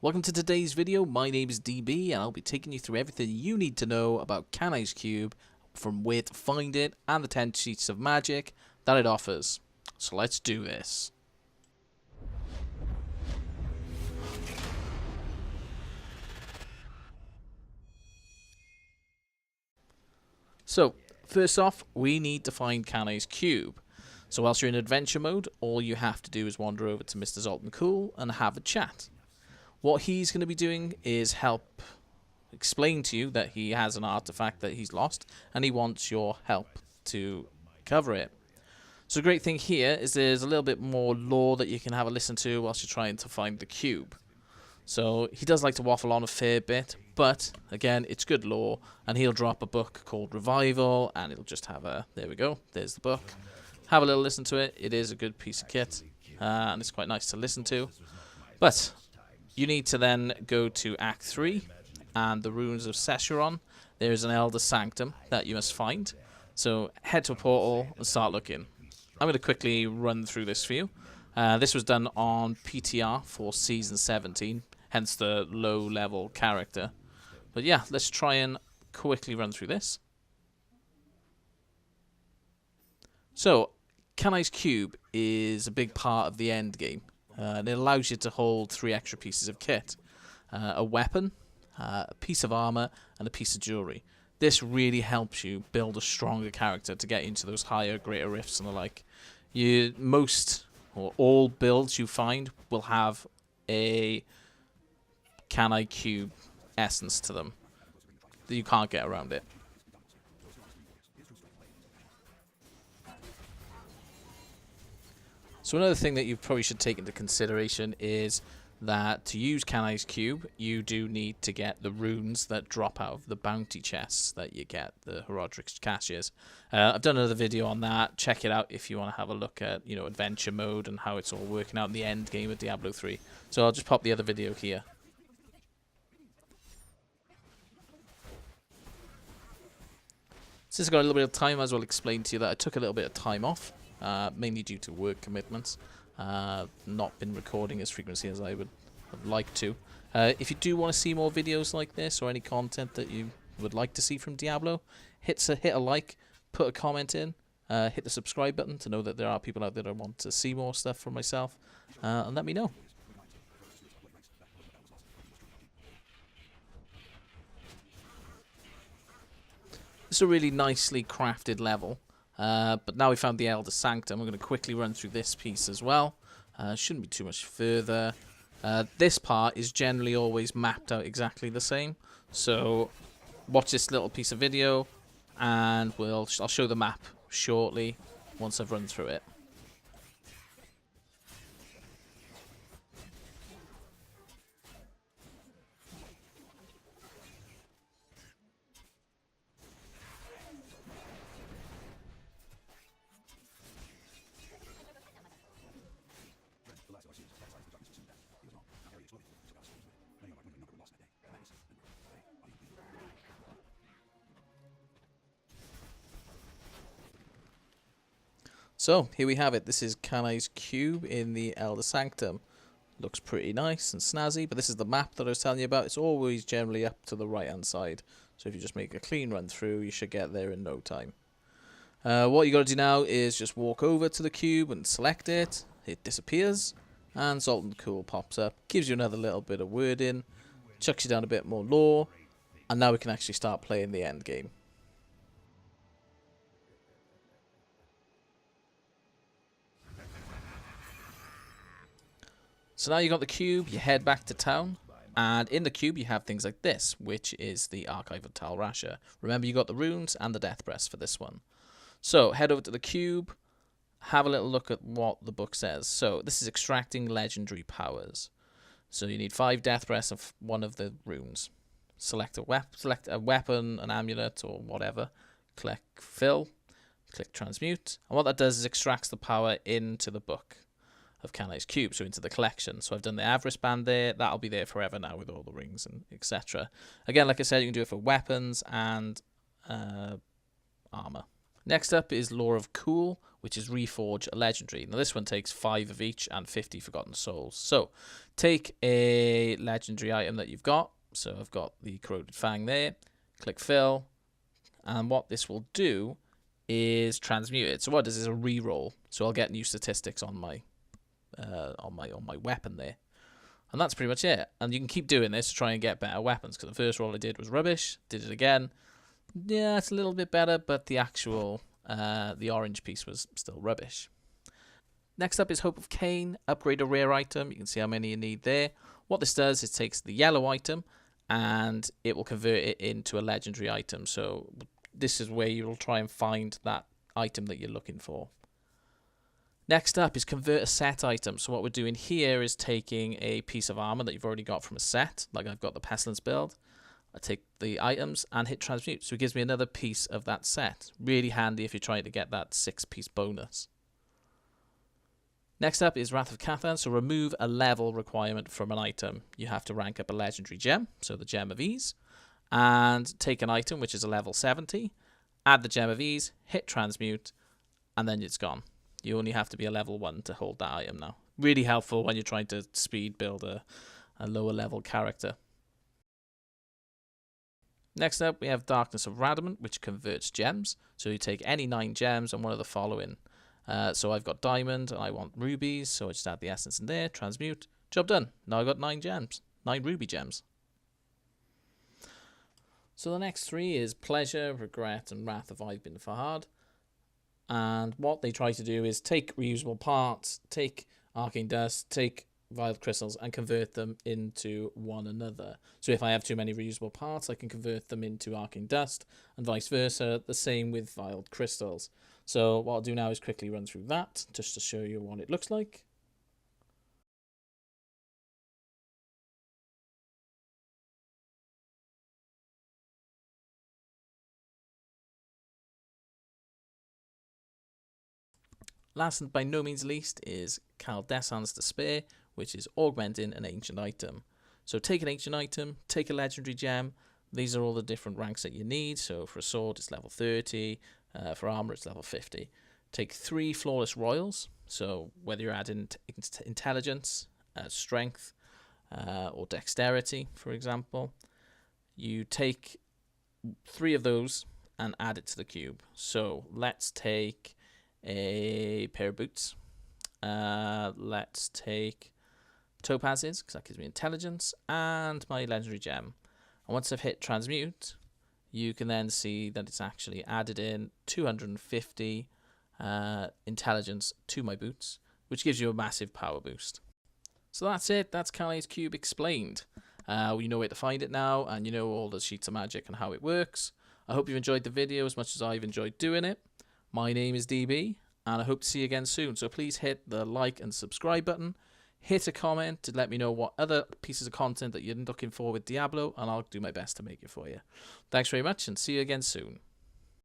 Welcome to today's video. My name is DB and I'll be taking you through everything you need to know about Kanais Cube, from where to find it and the 10 sheets of magic that it offers. So let's do this. So first off, we need to find Kanais Cube. So whilst you're in adventure mode, all you have to do is wander over to Mr. Zoltan and have a chat. What he's going to be doing is help explain to you that he has an artifact that he's lost and he wants your help to cover it. So the great thing here is there's a little bit more lore that you can have a listen to whilst you're trying to find the cube. So he does like to waffle on a fair bit, but again, it's good lore, and he'll drop a book called Revival and it'll just have a, there we go, there's the book. Have a little listen to it. It is a good piece of kit, and it's quite nice to listen to. But you need to then go to Act 3 and the Ruins of Sescheron. There is an Elder Sanctum that you must find. So head to a portal and start looking. I'm going to quickly run through this for you. This was done on PTR for Season 17, hence the low-level character. But yeah, let's try and quickly run through this. So, Kanais Cube is a big part of the end game. And it allows you to hold 3 extra pieces of kit. A weapon, a piece of armor, and a piece of jewelry. This really helps you build a stronger character to get into those higher, greater rifts and the like. Most, or all builds you find will have a Kanais Cube essence to them. You can't get around it. So another thing that you probably should take into consideration is that to use Kanais Cube, you do need to get the runes that drop out of the bounty chests that you get, the Herodrix caches. I've done another video on that. Check it out if you want to have a look at, adventure mode and how it's all working out in the end game of Diablo 3. So I'll just pop the other video here. Since I've got a little bit of time, I might as well explain to you that I took a little bit of time off. Mainly due to work commitments. Not been recording as frequently as I would have liked to. If you do want to see more videos like this or any content that you would like to see from Diablo, hit a like, put a comment in, hit the subscribe button to know that there are people out there that want to see more stuff from myself, and let me know. This is a really nicely crafted level. But now we found the Elder Sanctum. I'm going to quickly run through this piece as well. Shouldn't be too much further. This part is generally always mapped out exactly the same. So watch this little piece of video and I'll show the map shortly once I've run through it. So, here we have it. This is Kanais Cube in the Elder Sanctum. Looks pretty nice and snazzy, but this is the map that I was telling you about. It's always generally up to the right-hand side. So if you just make a clean run through, you should get there in no time. What you got to do now is just walk over to the cube and select it. It disappears, and Zoltan pops up. Gives you another little bit of wording, chucks you down a bit more lore, and now we can actually start playing the end game. So now you got the cube, you head back to town, and in the cube you have things like this, which is the Archive of Tal Rasha. Remember, you got the runes and the Death Breast for this one. So head over to the cube, have a little look at what the book says. So this is extracting legendary powers. So you need 5 Death Breasts of one of the runes. Select a weapon, an amulet, or whatever. Click fill, click transmute, and what that does is extracts the power into the book of Kanais Cube, so into the collection. So I've done the Avarice band there. That'll be there forever now with all the rings and etc. Again, like I said, you can do it for weapons and armor. Next up is Law of Cool, which is Reforge a Legendary. Now this one takes 5 of each and 50 Forgotten Souls. So take a legendary item that you've got. So I've got the Corroded Fang there. Click Fill. And what this will do is transmute it. So what it does is a reroll. So I'll get new statistics on my weapon there. And that's pretty much it. And you can keep doing this to try and get better weapons. Because the first roll I did was rubbish. Did it again. Yeah, it's a little bit better, but the actual, the orange piece was still rubbish. Next up is Hope of Cain. Upgrade a rare item. You can see how many you need there. What this does is it takes the yellow item and it will convert it into a legendary item. So this is where you'll try and find that item that you're looking for. Next up is convert a set item. So what we're doing here is taking a piece of armor that you've already got from a set, like I've got the Pestilence build. I take the items and hit transmute, so it gives me another piece of that set. Really handy if you're trying to get that 6-piece bonus. Next up is Wrath of Cathan, so remove a level requirement from an item. You have to rank up a legendary gem, so the Gem of Ease, and take an item which is a level 70, add the Gem of Ease, hit transmute, and then it's gone. You only have to be a level 1 to hold that item now. Really helpful when you're trying to speed build a lower level character. Next up, we have Darkness of Radarman, which converts gems. So you take any 9 gems and one of the following. So I've got diamond, and I want rubies, so I just add the essence in there, transmute, job done. Now I've got 9 gems, 9 ruby gems. So the next 3 is Pleasure, Regret, and Wrath of Ibn Fahad. And what they try to do is take reusable parts, take arcane dust, take vial crystals and convert them into one another. So if I have too many reusable parts, I can convert them into arcane dust and vice versa. The same with vial crystals. So what I'll do now is quickly run through that just to show you what it looks like. Last and by no means least is Caldesan's Despair, which is augmenting an ancient item. So take an ancient item, take a legendary gem. These are all the different ranks that you need. So for a sword, it's level 30. For armor, it's level 50. Take 3 flawless royals. So whether you're adding intelligence, strength, or dexterity, for example, you take 3 of those and add it to the cube. So let's take a pair of boots. Let's take topazes, because that gives me intelligence, and my legendary gem. And once I've hit transmute, you can then see that it's actually added in 250 intelligence to my boots, which gives you a massive power boost. So that's it. That's Kanais Cube explained. You know where to find it now, and you know all the sheets of magic and how it works. I hope you've enjoyed the video as much as I've enjoyed doing it. My name is DB, and I hope to see you again soon. So please hit the like and subscribe button. Hit a comment to let me know what other pieces of content that you're looking for with Diablo, and I'll do my best to make it for you. Thanks very much, and see you again soon.